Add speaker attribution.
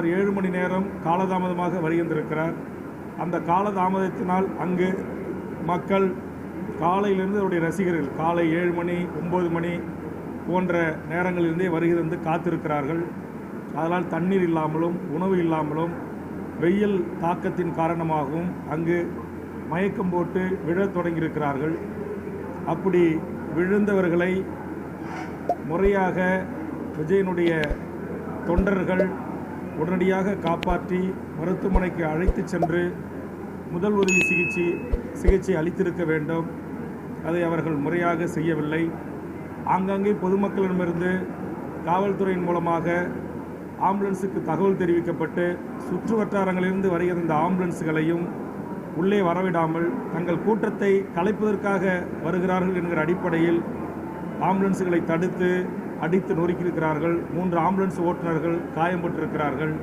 Speaker 1: சுமார் 7 மணி நேரம் காலதாமதமாக வருகின்றிருக்கிறார். அந்த காலதாமதத்தினால் அங்கு மக்கள் காலையிலிருந்து அவருடைய ரசிகர்கள் காலை 7 மணி 9 மணி போன்ற நேரங்களிலிருந்தே வருகை தந்து காத்திருக்கிறார்கள். அதனால் தண்ணீர் இல்லாமலும் உணவு இல்லாமலும் வெயில் தாக்கத்தின் காரணமாகவும் அங்கு மயக்கம் போட்டு விழத் தொடங்கியிருக்கிறார்கள். அப்படி விழுந்தவர்களை முறையாக விஜயனுடைய தொண்டர்கள் உடனடியாக காப்பாற்றி மருத்துவமனைக்கு அழைத்து சென்று முதல் உதவி சிகிச்சை அளித்திருக்க வேண்டும். அதை அவர்கள் முறையாக செய்யவில்லை. ஆங்காங்கே பொதுமக்களிடமிருந்து காவல்துறையின் மூலமாக ஆம்புலன்ஸுக்கு தகவல் தெரிவிக்கப்பட்டு சுற்று வட்டாரங்களிலிருந்து வருகிற இந்த ஆம்புலன்ஸுகளையும் உள்ளே வரவிடாமல் தங்கள் கூட்டத்தை கலைப்பதற்காக வருகிறார்கள் என்கிற அடிப்படையில் ஆம்புலன்ஸுகளை தடுத்து அடித்து நொறுக்கியிருக்கிறார்கள். 3 ஆம்புலன்ஸ் ஓட்டுநர்கள் காயம்பட்டிருக்கிறார்கள்.